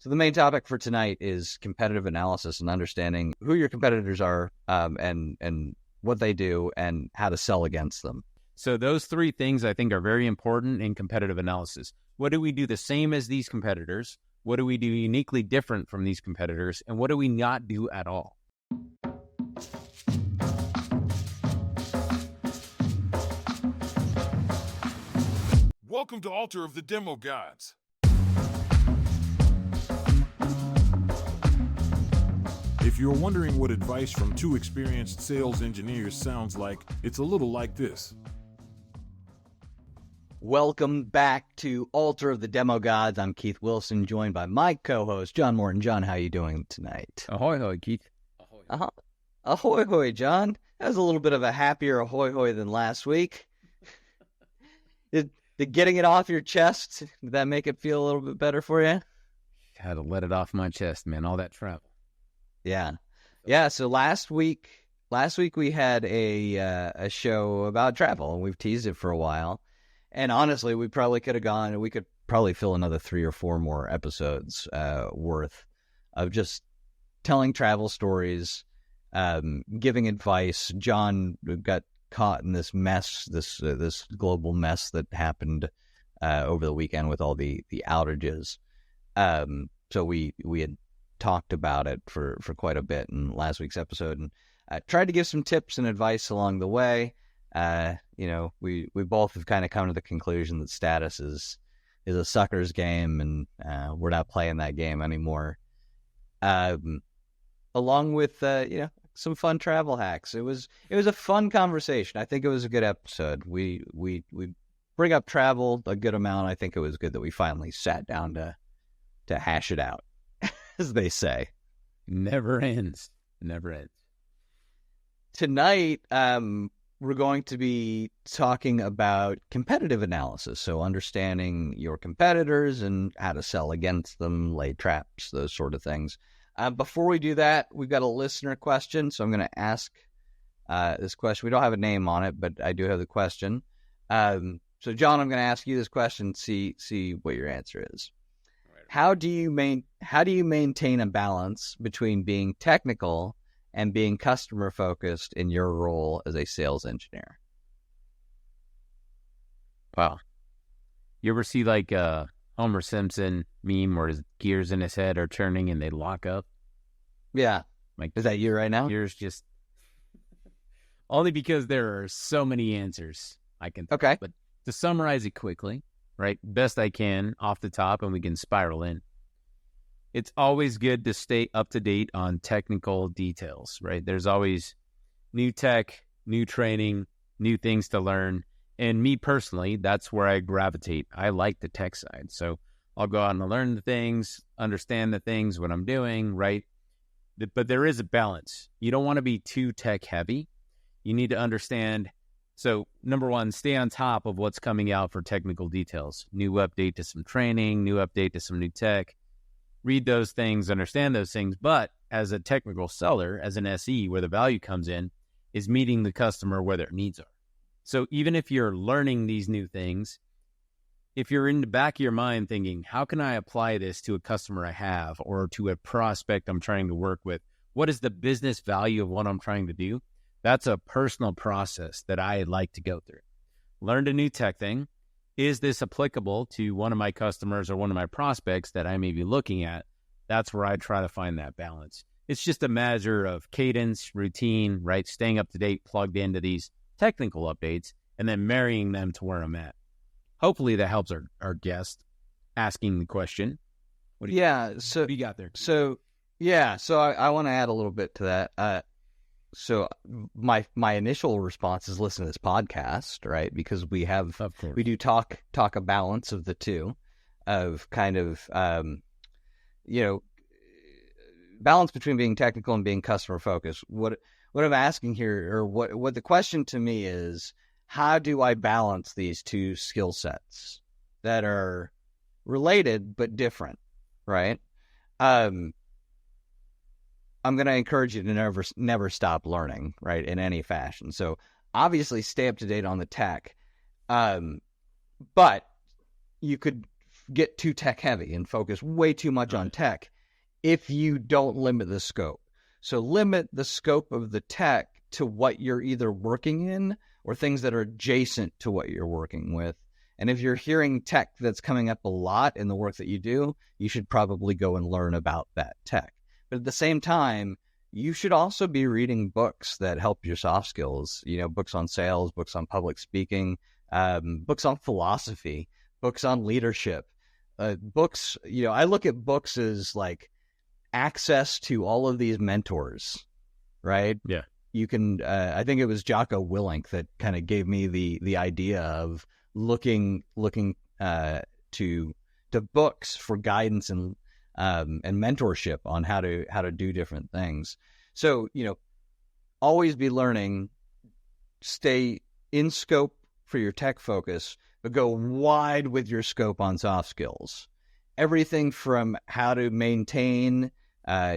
So the main topic for tonight is competitive analysis and understanding who your competitors are, and what they do and how to sell against them. So those three things I think are very important in competitive analysis. What do we do the same as these competitors? What do we do uniquely different from these competitors? And what do we not do at all? Welcome to Altar of the Demo Gods. If you're wondering what advice from two experienced sales engineers sounds like, it's a little like this. Welcome back to Altar of the Demo Gods. I'm Keith Wilson, joined by my co-host, John Morton. John, how are you doing tonight? Ahoy, hoy, Keith. Ahoy. Ahoy, hoy, John. That was a little bit of a happier ahoy, hoy than last week. Did getting it off your chest, did that make it feel a little bit better for you? Had to let it off my chest, man. All that travel. Yeah. So last week we had a show about travel, and we've teased it for a while. And honestly, we probably could have gone, and we could probably fill another 3 or 4 more episodes worth of just telling travel stories, giving advice. John got caught in this mess, this global mess that happened over the weekend with all the outages. So we had talked about it for quite a bit in last week's episode, and tried to give some tips and advice along the way. We both have kind of come to the conclusion that status is a sucker's game, and we're not playing that game anymore. Along with some fun travel hacks. It was a fun conversation. I think it was a good episode. We bring up travel a good amount. I think it was good that we finally sat down to hash it out, as they say. Never ends. Tonight, we're going to be talking about competitive analysis, so understanding your competitors and how to sell against them, lay traps, those sort of things. Before we do that, we've got a listener question, so I'm going to ask this question. We don't have a name on it, but I do have the question. So, John, I'm going to ask you this question, see what your answer is. How do you maintain a balance between being technical and being customer focused in your role as a sales engineer? Wow. You ever see like a Homer Simpson meme where his gears in his head are turning and they lock up? Yeah. Like, is that you right now? Gears just only because there are so many answers I can. Okay. But to summarize it quickly, right? Best I can off the top, and we can spiral in. It's always good to stay up to date on technical details, right? There's always new tech, new training, new things to learn. And me personally, that's where I gravitate. I like the tech side. So I'll go out and learn the things, understand the things, what I'm doing, right? But there is a balance. You don't want to be too tech heavy. You need to understand. So number one, stay on top of what's coming out for technical details. New update to some training, new update to some new tech. Read those things, understand those things. But as a technical seller, as an SE, where the value comes in is meeting the customer where their needs are. So even if you're learning these new things, if you're in the back of your mind thinking, how can I apply this to a customer I have or to a prospect I'm trying to work with? What is the business value of what I'm trying to do? That's a personal process that I like to go through. Learned a new tech thing. Is this applicable to one of my customers or one of my prospects that I may be looking at? That's where I try to find that balance. It's just a measure of cadence, routine, right? Staying up to date, plugged into these technical updates, and then marrying them to where I'm at. Hopefully that helps our guest asking the question. What do you got there? So I want to add a little bit to that. So my initial response is listen to this podcast, right? Because we do talk a balance of the two, of kind of balance between being technical and being customer focused. What I'm asking here, or what the question to me is, how do I balance these two skill sets that are related but different, right? I'm going to encourage you to never stop learning, right, in any fashion. So obviously stay up to date on the tech. But you could get too tech heavy and focus way too much on tech if you don't limit the scope. So limit the scope of the tech to what you're either working in or things that are adjacent to what you're working with. And if you're hearing tech that's coming up a lot in the work that you do, you should probably go and learn about that tech. But at the same time, you should also be reading books that help your soft skills, books on sales, books on public speaking, books on philosophy, books on leadership, books, I look at books as like access to all of these mentors, right? Yeah. You can, I think it was Jocko Willink that kind of gave me the idea of looking to books for guidance and mentorship on how to do different things. So, always be learning, stay in scope for your tech focus, but go wide with your scope on soft skills. Everything from how to maintain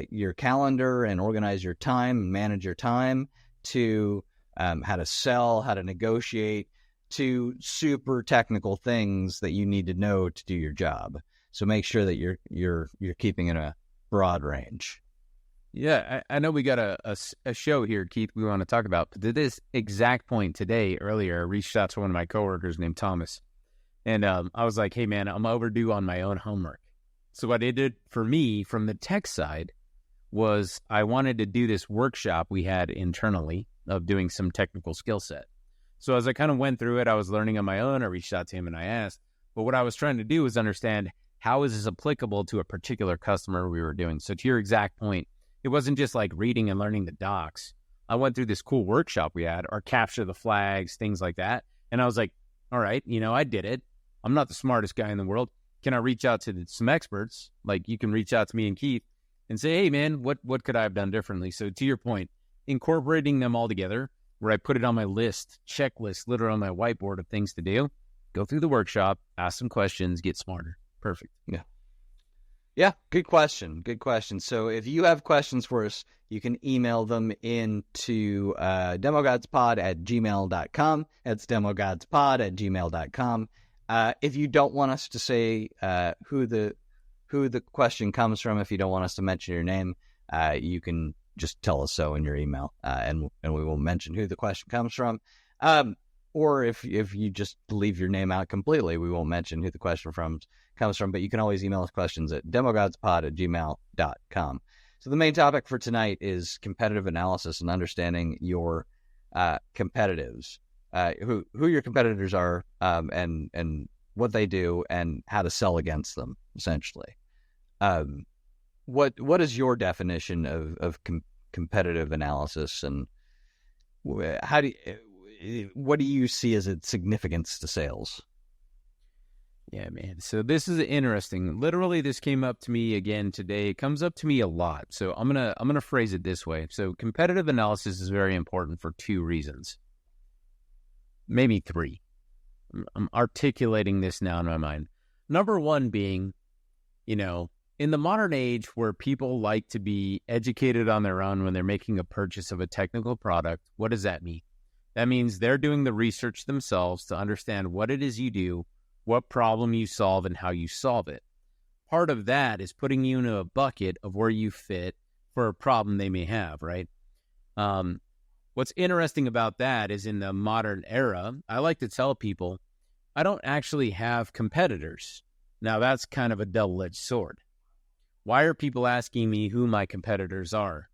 your calendar and organize your time and manage your time to how to sell, how to negotiate, to super technical things that you need to know to do your job. So make sure that you're keeping in a broad range. Yeah, I know we got a show here, Keith, we want to talk about. But to this exact point today, earlier, I reached out to one of my coworkers named Thomas. And I was like, hey, man, I'm overdue on my own homework. So what I did for me from the tech side was I wanted to do this workshop we had internally of doing some technical skill set. So as I kind of went through it, I was learning on my own. I reached out to him and I asked. But what I was trying to do was understand how is this applicable to a particular customer we were doing. So to your exact point, it wasn't just like reading and learning the docs. I went through this cool workshop we had, or capture the flags, things like that. And I was like, all right, I did it. I'm not the smartest guy in the world. Can I reach out to some experts? Like you can reach out to me and Keith and say, hey, man, what could I have done differently? So to your point, incorporating them all together, where I put it on my checklist, literally on my whiteboard of things to do, go through the workshop, ask some questions, get smarter. Perfect. Yeah. Yeah, good question. Good question. So if you have questions for us, you can email them into demogodspod@gmail.com. That's demogodspod@gmail.com. If you don't want us to say who the question comes from, if you don't want us to mention your name, you can just tell us so in your email, and we will mention who the question comes from. Or if you just leave your name out completely, we won't mention who the question comes from, but you can always email us questions at demogodspod@gmail.com. So the main topic for tonight is competitive analysis and understanding your competitors, who your competitors are, and what they do and how to sell against them, essentially. What is your definition of competitive analysis, and what do you see as its significance to sales? Yeah, man. So this is interesting. Literally, this came up to me again today. It comes up to me a lot. So I'm gonna phrase it this way. So competitive analysis is very important for two reasons, maybe three. I'm articulating this now in my mind. Number one being, in the modern age where people like to be educated on their own when they're making a purchase of a technical product, what does that mean? That means they're doing the research themselves to understand what it is you do, what problem you solve, and how you solve it. Part of that is putting you into a bucket of where you fit for a problem they may have, right? What's interesting about that is in the modern era, I like to tell people, I don't actually have competitors. Now, that's kind of a double-edged sword. Why are people asking me who my competitors are?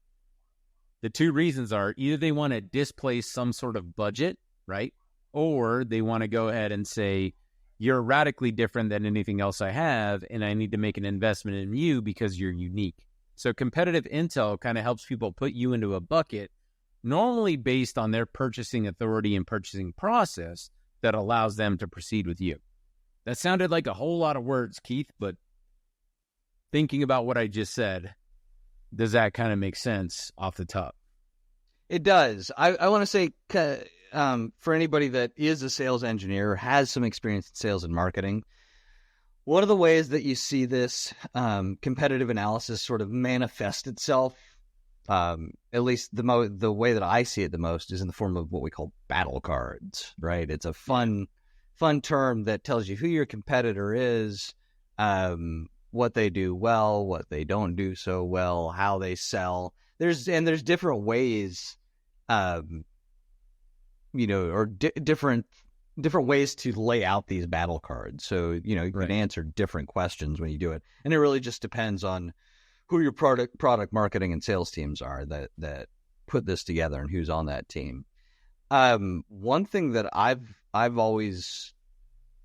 The two reasons are either they want to displace some sort of budget, right? Or they want to go ahead and say, you're radically different than anything else I have, and I need to make an investment in you because you're unique. So competitive intel kind of helps people put you into a bucket, normally based on their purchasing authority and purchasing process that allows them to proceed with you. That sounded like a whole lot of words, Keith, but thinking about what I just said, does that kind of make sense off the top? It does. I want to say, for anybody that is a sales engineer or has some experience in sales and marketing, one of the ways that you see this competitive analysis sort of manifest itself, at least the way that I see it the most, is in the form of what we call battle cards, right? It's a fun term that tells you who your competitor is, what they do well, what they don't do so well, how they sell. There's different ways, or different ways to lay out these battle cards. So, you can answer different questions when you do it. And it really just depends on who your product marketing and sales teams are that put this together and who's on that team. One thing that I've always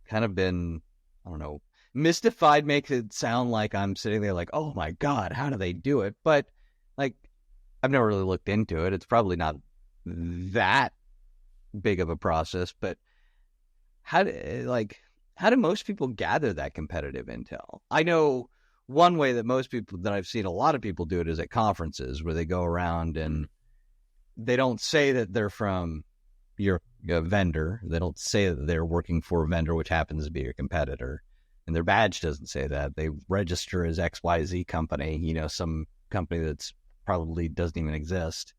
kind of been, I don't know, mystified, makes it sound like I'm sitting there like, oh my God, how do they do it? But like, I've never really looked into it. It's probably not that big of a process, but how do most people gather that competitive intel? I know one way that I've seen a lot of people do it is at conferences where they go around and they don't say that they're from your vendor. They don't say that they're working for a vendor, which happens to be your competitor. And their badge doesn't say that. They register as XYZ company, some company that's probably doesn't even exist.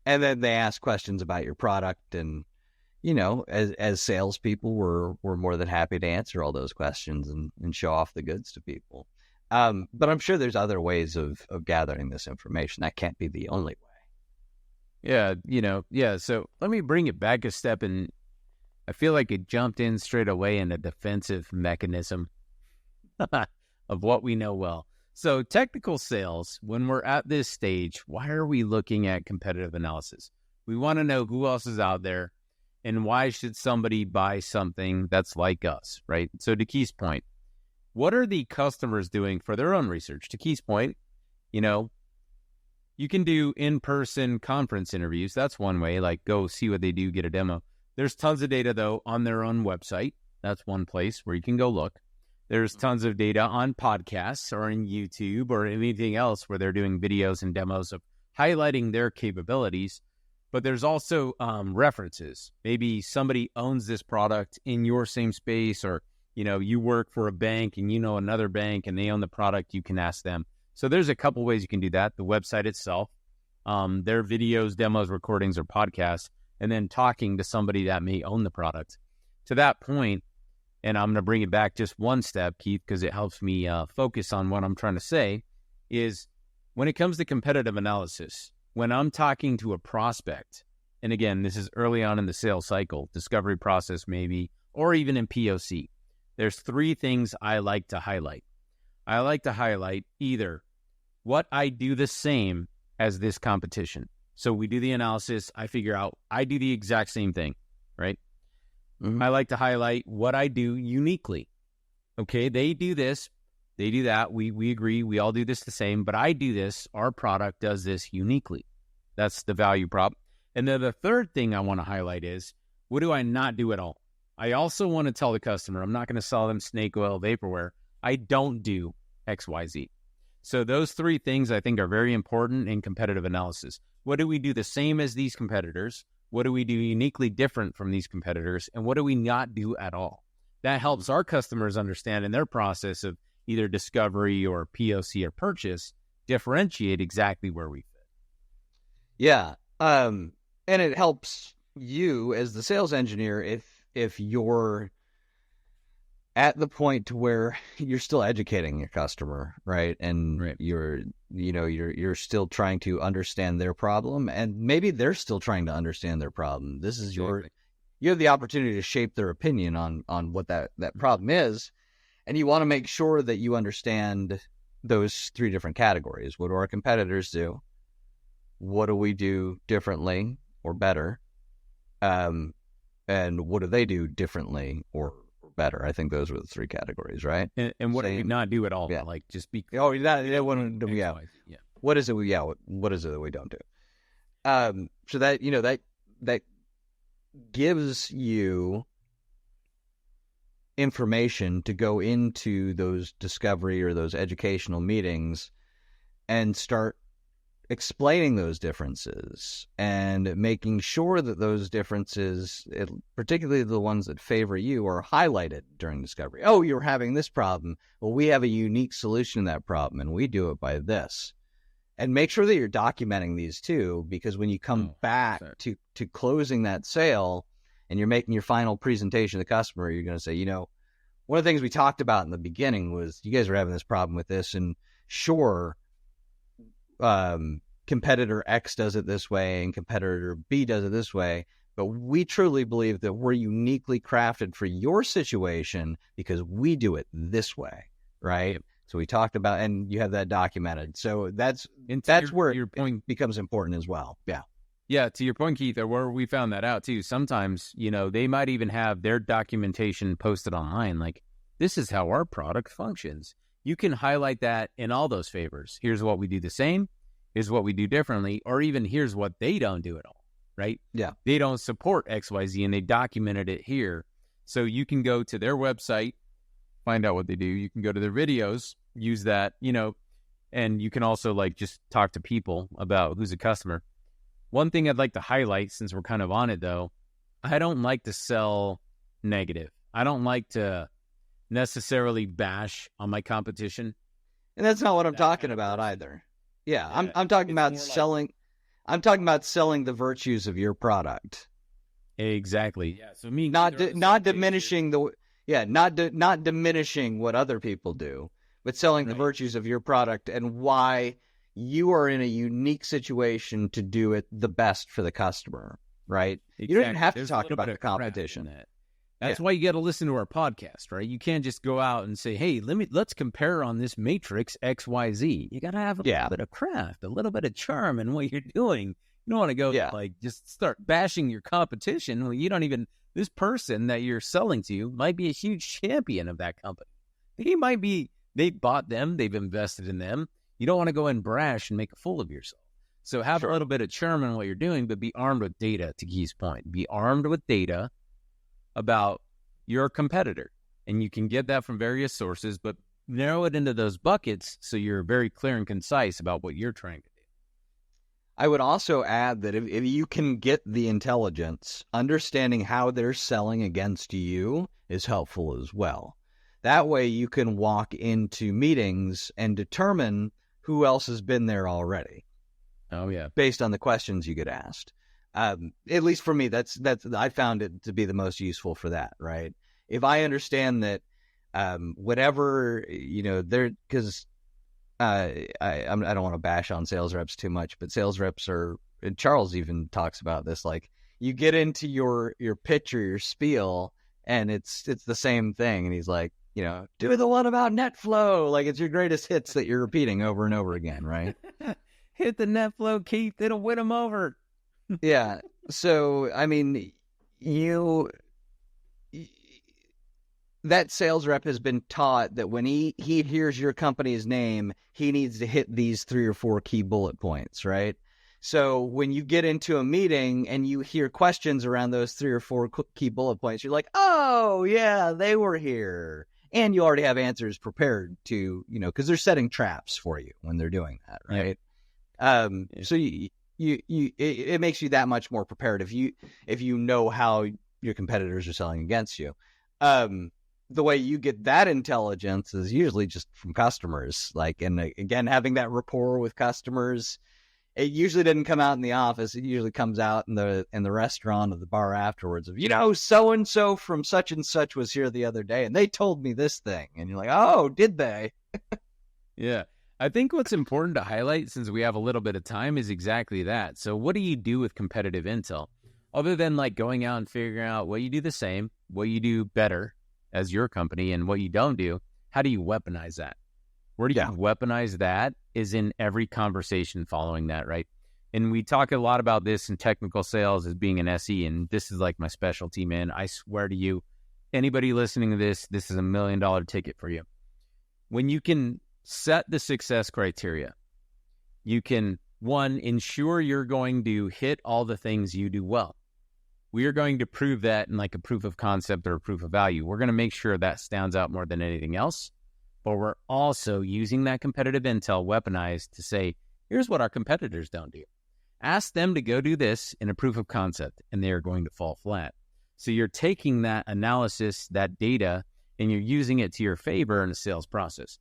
And then they ask questions about your product. And, as salespeople, we're more than happy to answer all those questions and show off the goods to people. But I'm sure there's other ways of gathering this information. That can't be the only way. Yeah. So let me bring it back a step, and I feel like it jumped in straight away in a defensive mechanism of what we know well. So technical sales, when we're at this stage, why are we looking at competitive analysis? We want to know who else is out there and why should somebody buy something that's like us, right? So to Keith's point, what are the customers doing for their own research? To Keith's point, you can do in-person conference interviews. That's one way, like go see what they do, get a demo. There's tons of data, though, on their own website. That's one place where you can go look. There's tons of data on podcasts or in YouTube or anything else where they're doing videos and demos of highlighting their capabilities. But there's also references. Maybe somebody owns this product in your same space, or, you work for a bank and another bank and they own the product. You can ask them. So there's a couple ways you can do that. The website itself, their videos, demos, recordings, or podcasts, and then talking to somebody that may own the product. To that point, and I'm going to bring it back just one step, Keith, because it helps me focus on what I'm trying to say, is when it comes to competitive analysis, when I'm talking to a prospect, and again, this is early on in the sales cycle, discovery process maybe, or even in POC, there's three things I like to highlight. I like to highlight either what I do the same as this competition. So we do the analysis, I figure out I do the exact same thing, right? Mm-hmm. I like to highlight what I do uniquely. Okay, they do this, they do that, we agree, we all do this the same, but I do this, our product does this uniquely. That's the value prop. And then the third thing I want to highlight is, what do I not do at all? I also want to tell the customer, I'm not going to sell them snake oil vaporware. I don't do XYZ. So those three things I think are very important in competitive analysis. What do we do the same as these competitors? What do we do uniquely different from these competitors? And what do we not do at all? That helps our customers understand in their process of either discovery or POC or purchase, differentiate exactly where we fit. Yeah. And it helps you as the sales engineer if you're at the point to where you're still educating your customer, right? And right. You're still trying to understand their problem, and maybe they're still trying to understand their problem. This is you have the opportunity to shape their opinion on what that problem is, and you want to make sure that you understand those three different categories. What do our competitors do? What do we do differently or better? And what do they do differently or better? I think those were the three categories, right? And what do we not do at all? Yeah. Like just be. Oh, that one. Yeah. Yeah. What is it? What is it that we don't do? So that gives you information to go into those discovery or those educational meetings and start explaining those differences and making sure that those differences, particularly the ones that favor you, are highlighted during discovery. Oh, you're having this problem. Well, we have a unique solution to that problem, and we do it by this. And make sure that you're documenting these too, because when you come back to closing that sale and you're making your final presentation to the customer, you're going to say, one of the things we talked about in the beginning was you guys were having this problem with this, and sure, competitor X does it this way and competitor B does it this way, but we truly believe that we're uniquely crafted for your situation because we do it this way, right? So we talked about, and you have that documented. So that's where your point becomes important as well. Yeah. Yeah, to your point, Keith, or where we found that out too, sometimes, they might even have their documentation posted online, like, this is how our product functions. You can highlight that in all those favors. Here's what we do the same, here's what we do differently, or even here's what they don't do at all, right? Yeah. They don't support XYZ, and they documented it here. So you can go to their website, find out what they do. You can go to their videos, use that, and you can also just talk to people about who's a customer. One thing I'd like to highlight, since we're kind of on it, though, I don't like to sell negative. I don't like to necessarily bash on my competition. And that's not what I'm talking about either. Yeah, I'm talking about selling. I'm talking about selling the virtues of your product. Exactly. Yeah. So not diminishing not diminishing what other people do, but selling the virtues of your product and why you are in a unique situation to do it the best for the customer, right? Exactly. You don't even have to talk about the competition. That's why you got to listen to our podcast, right? You can't just go out and say, hey, let's compare on this matrix XYZ. You got to have a little bit of craft, a little bit of charm in what you're doing. You don't want to go just start bashing your competition when you don't even, this person that you're selling to might be a huge champion of that company. They bought them, they've invested in them. You don't want to go and brash and make a fool of yourself. So have a little bit of charm in what you're doing, but be armed with data, to Keith's point. Be armed with data about your competitor. And you can get that from various sources, but narrow it into those buckets so you're very clear and concise about what you're trying to do. I would also add that if you can get the intelligence, understanding how they're selling against you is helpful as well. That way you can walk into meetings and determine who else has been there already. Oh, yeah. Based on the questions you get asked. At least for me, that's I found it to be the most useful for that, right? If I understand that whatever, because I don't want to bash on sales reps too much, but sales reps are, and Charles even talks about this, like you get into your pitch or your spiel and it's the same thing. And he's like, do the one about net flow. Like it's your greatest hits that you're repeating over and over again, right? Hit the net flow, Keith. It'll win them over. Yeah. So, I mean, that sales rep has been taught that when he hears your company's name, he needs to hit these 3 or 4 key bullet points, right? So when you get into a meeting and you hear questions around those 3 or 4 key bullet points, you're like, oh, yeah, they were here. And you already have answers prepared to, because they're setting traps for you when they're doing that, right? Yeah. So it makes you that much more prepared if you know how your competitors are selling against you. The way you get that intelligence is usually just from customers. And again, having that rapport with customers, it usually didn't come out in the office. It usually comes out in the restaurant or the bar afterwards of, so and so from such and such was here the other day and they told me this thing. And you're like, oh, did they? Yeah. I think what's important to highlight, since we have a little bit of time, is exactly that. So what do you do with competitive intel? Other than going out and figuring out what you do the same, what you do better as your company, and what you don't do, how do you weaponize that? Where do you weaponize that is in every conversation following that, right? And we talk a lot about this in technical sales as being an SE, and this is my specialty, man. I swear to you, anybody listening to this is $1 million ticket for you. When you can set the success criteria, you can, 1, ensure you're going to hit all the things you do well. We are going to prove that in a proof of concept or a proof of value. We're going to make sure that stands out more than anything else. But we're also using that competitive intel weaponized to say, here's what our competitors don't do. Ask them to go do this in a proof of concept, and they are going to fall flat. So you're taking that analysis, that data, and you're using it to your favor in the sales process.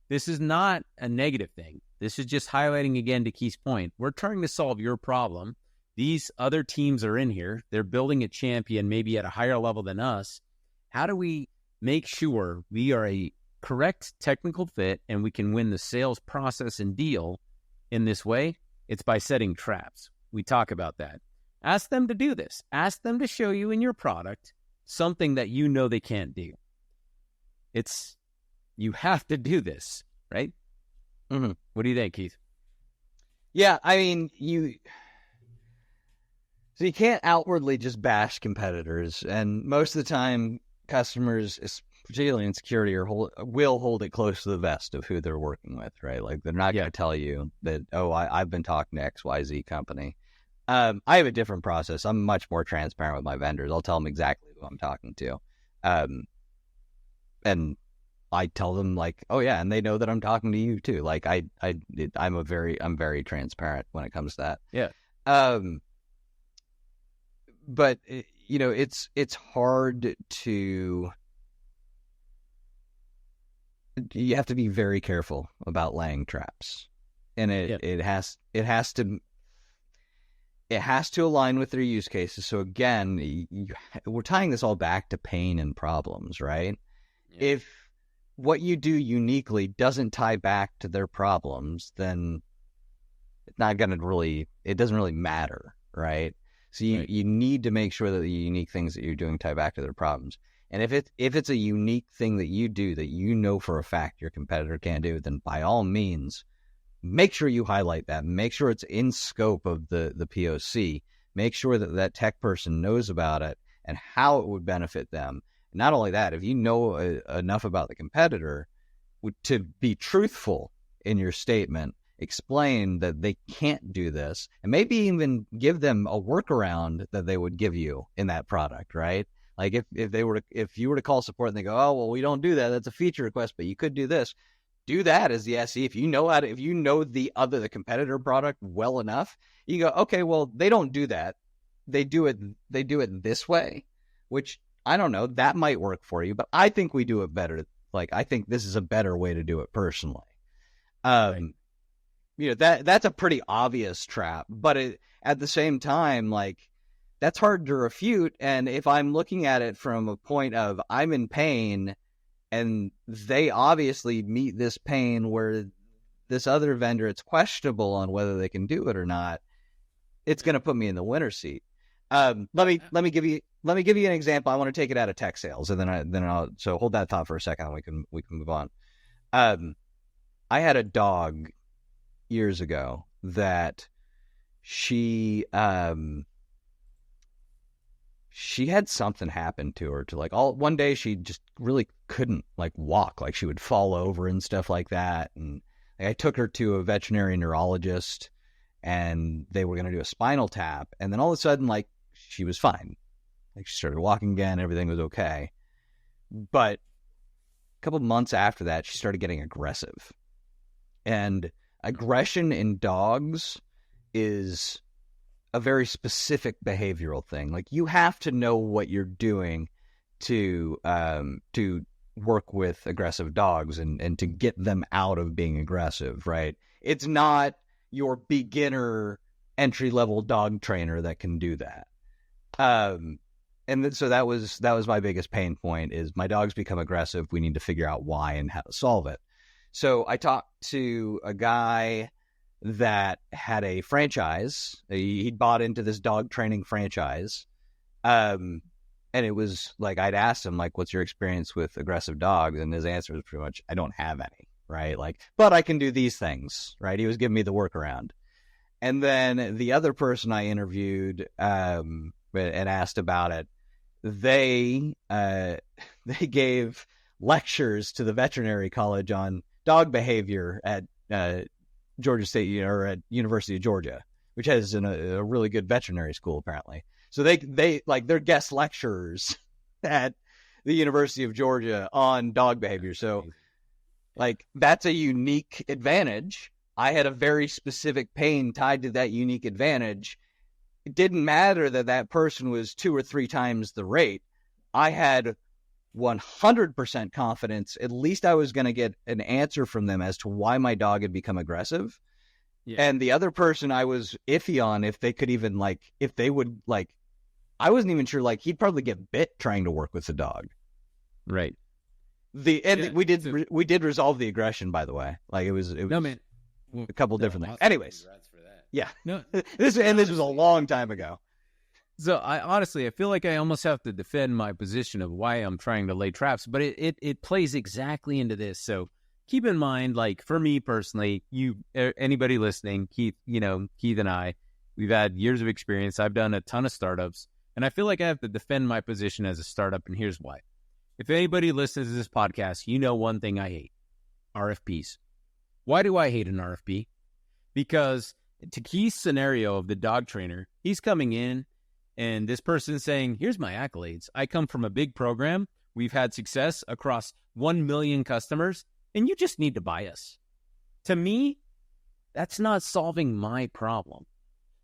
This is not a negative thing. This is just highlighting, again, to Keith's point. We're trying to solve your problem. These other teams are in here. They're building a champion maybe at a higher level than us. How do we make sure we are a correct technical fit and we can win the sales process and deal in this way, it's by setting traps. We talk about that. Ask them to do this. Ask them to show you in your product something that you know they can't do. You have to do this, right? Mm-hmm. What do you think, Keith? Yeah, I mean, so you can't outwardly just bash competitors, and most of the time, customers, particularly in security, will hold it close to the vest of who they're working with, right? Like, they're not going to tell you that, oh, I've been talking to XYZ company. I have a different process. I'm much more transparent with my vendors. I'll tell them exactly who I'm talking to. And I tell them, like, oh yeah, and they know that I'm talking to you too. Like, I'm very transparent when it comes to that. Yeah. But it's hard to. You have to be very careful about laying traps, and it has to align with their use cases. So again, we're tying this all back to pain and problems, right? Yeah. If what you do uniquely doesn't tie back to their problems, then it's not going to it doesn't really matter, right? So you need to make sure that the unique things that you're doing tie back to their problems. And if it's a unique thing that you do that you know for a fact your competitor can't do, then by all means, make sure you highlight that. Make sure it's in scope of the POC. Make sure that tech person knows about it and how it would benefit them. Not only that, if you know enough about the competitor to be truthful in your statement, explain that they can't do this, and maybe even give them a workaround that they would give you in that product, right? Like if you were to call support and they go, oh, well, we don't do that. That's a feature request, but you could do this. Do that as the SE. If you know the competitor product well enough, you go, okay, well, they don't do that. They do it this way, which I don't know, that might work for you, but I think we do it better. Like, I think this is a better way to do it personally. Right. That's a pretty obvious trap, but at the same time, like, that's hard to refute. And if I'm looking at it from a point of I'm in pain and they obviously meet this pain where this other vendor, it's questionable on whether they can do it or not, it's going to put me in the winner's seat. Let me give you an example. I want to take it out of tech sales, and so hold that thought for a second. And we can move on. I had a dog years ago that she had something happen to her one day she just really couldn't walk, like she would fall over and stuff like that. And I took her to a veterinary neurologist and they were going to do a spinal tap. And then all of a sudden, she was fine. She started walking again. Everything was okay. But a couple of months after that, she started getting aggressive. And aggression in dogs is a very specific behavioral thing. Like, you have to know what you're doing to work with aggressive dogs and to get them out of being aggressive, right? It's not your beginner entry-level dog trainer that can do that. So that was my biggest pain point is my dogs become aggressive. We need to figure out why and how to solve it. So I talked to a guy that had a franchise. He'd bought into this dog training franchise. And it was like, I'd asked him, what's your experience with aggressive dogs? And his answer was pretty much, I don't have any, right? But I can do these things, right? He was giving me the workaround. And then the other person I interviewed, and asked about it, they gave lectures to the veterinary college on dog behavior at Georgia State or at University of Georgia, which has a really good veterinary school apparently. So they they're guest lecturers at the University of Georgia on dog behavior. So that's a unique advantage. I had a very specific pain tied to that unique advantage. It didn't matter that person was 2 or 3 times the rate. I had 100% confidence. At least I was going to get an answer from them as to why my dog had become aggressive. Yeah. And the other person I was iffy on if they could even if they would I wasn't even sure, he'd probably get bit trying to work with the dog. Right. We did resolve the aggression, by the way. Like it was no, man. Well, a couple different things. Awesome. Anyways, For that. yeah. No, this was a long time ago. So I feel like I almost have to defend my position of why I'm trying to lay traps, but it plays exactly into this. So keep in mind, like for me personally, anybody listening, Keith and I, we've had years of experience. I've done a ton of startups, and I feel like I have to defend my position as a startup, and here's why. If anybody listens to this podcast, you know one thing I hate: RFPs. Why do I hate an RFP? Because to Keith's scenario of the dog trainer, he's coming in, and this person's saying, here's my accolades. I come from a big program. We've had success across 1 million customers, and you just need to buy us. To me, that's not solving my problem.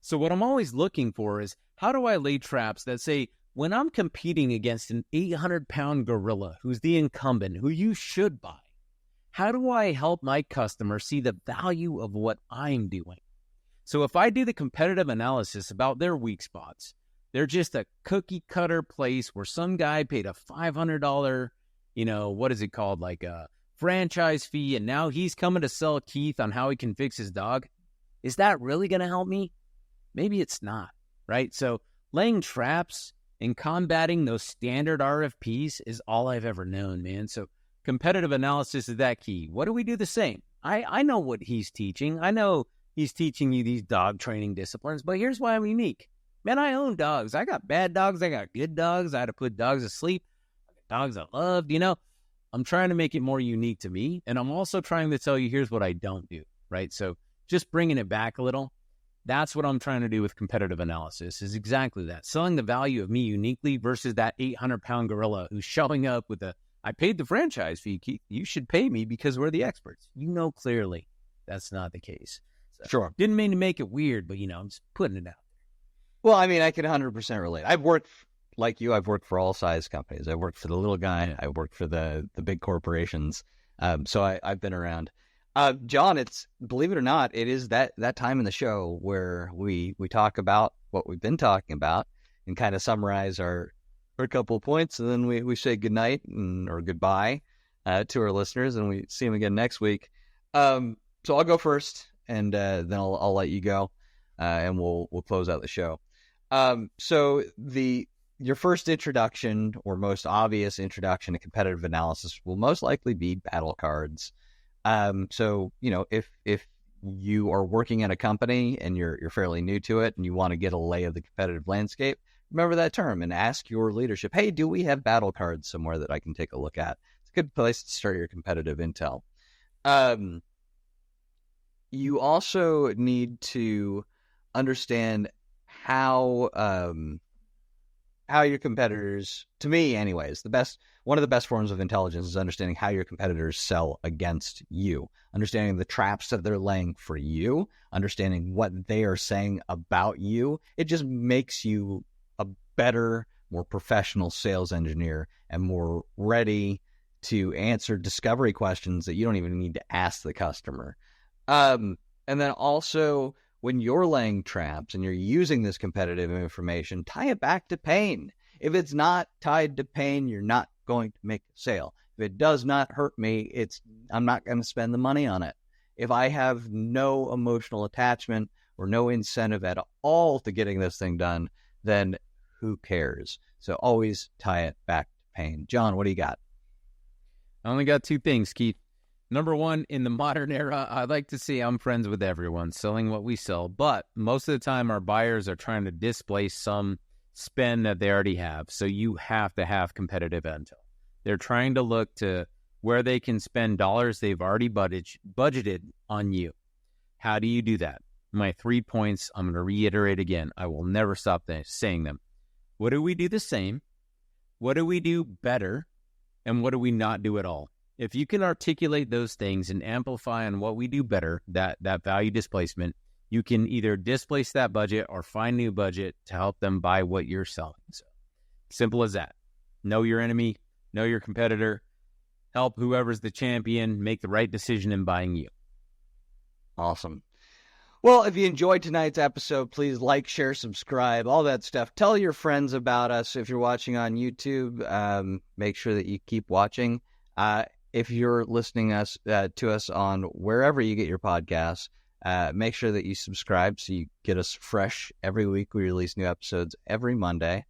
So what I'm always looking for is, how do I lay traps that say, when I'm competing against an 800-pound gorilla who's the incumbent, who you should buy, how do I help my customer see the value of what I'm doing? So if I do the competitive analysis about their weak spots, they're just a cookie cutter place where some guy paid a $500, what is it called? Like a franchise fee. And now he's coming to sell Keith on how he can fix his dog. Is that really going to help me? Maybe it's not, right? So laying traps and combating those standard RFPs is all I've ever known, man. So competitive analysis is that key. What do we do the same? I know what he's teaching. I know he's teaching you these dog training disciplines, but here's why I'm unique. Man, I own dogs. I got bad dogs. I got good dogs. I had to put dogs to sleep. I got dogs I loved, I'm trying to make it more unique to me. And I'm also trying to tell you, here's what I don't do, right? So just bringing it back a little, that's what I'm trying to do with competitive analysis, is exactly that. Selling the value of me uniquely versus that 800-pound gorilla who's showing up with I paid the franchise fee. You should pay me because we're the experts. Clearly that's not the case. So, sure. Didn't mean to make it weird, but, I'm just putting it out. Well, I mean, I can 100% relate. I've worked, like you, I've worked for all size companies. I've worked for the little guy. I worked for the big corporations. So I've been around. John, believe it or not, it is that time in the show where we talk about what we've been talking about and kind of summarize our couple of points. And then we say goodnight or goodbye to our listeners, and we see them again next week. So I'll go first, and then I'll let you go, and we'll close out the show. So your first introduction, or most obvious introduction to competitive analysis, will most likely be battle cards. So if you are working at a company and you're fairly new to it and you want to get a lay of the competitive landscape, remember that term and ask your leadership, hey, do we have battle cards somewhere that I can take a look at? It's a good place to start your competitive intel. You also need to understand how your competitors, to me anyways, one of the best forms of intelligence is understanding how your competitors sell against you, understanding the traps that they're laying for you, understanding what they are saying about you. It just makes you a better, more professional sales engineer and more ready to answer discovery questions that you don't even need to ask the customer. And then also, when you're laying traps and you're using this competitive information, tie it back to pain. If it's not tied to pain, you're not going to make a sale. If it does not hurt me, I'm not going to spend the money on it. If I have no emotional attachment or no incentive at all to getting this thing done, then who cares? So always tie it back to pain. John, what do you got? I only got two things, Keith. Number one, in the modern era, I like to say I'm friends with everyone, selling what we sell. But most of the time, our buyers are trying to displace some spend that they already have. So you have to have competitive intel. They're trying to look to where they can spend dollars they've already budgeted on you. How do you do that? My 3 points, I'm going to reiterate again. I will never stop saying them. What do we do the same? What do we do better? And what do we not do at all? If you can articulate those things and amplify on what we do better, that value displacement, you can either displace that budget or find new budget to help them buy what you're selling. So simple as that. Know your enemy, know your competitor, help whoever's the champion make the right decision in buying you. Awesome. Well, if you enjoyed tonight's episode, please like, share, subscribe, all that stuff. Tell your friends about us. If you're watching on YouTube, make sure that you keep watching. If you're listening to us on wherever you get your podcasts, make sure that you subscribe so you get us fresh every week. We release new episodes every Monday.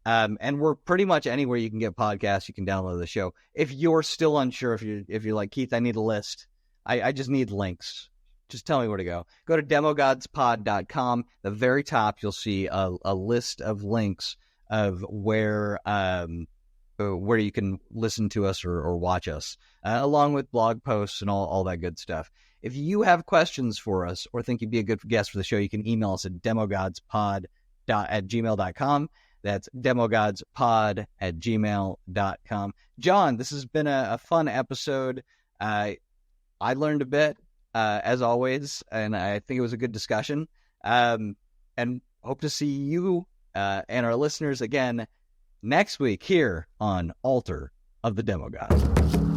And we're pretty much anywhere you can get podcasts. You can download the show. If you're still unsure, if you're like, Keith, I need a list. I just need links. Just tell me where to go. Go to demogodspod.com. The very top, you'll see a list of links of where you can listen to us or watch us, along with blog posts and all that good stuff. If you have questions for us or think you'd be a good guest for the show, you can email us at demogodspod@gmail.com. That's demogodspod@gmail.com. John, this has been a fun episode. I learned a bit, as always, and I think it was a good discussion. And hope to see you and our listeners again next week here on Altar of the Demogods.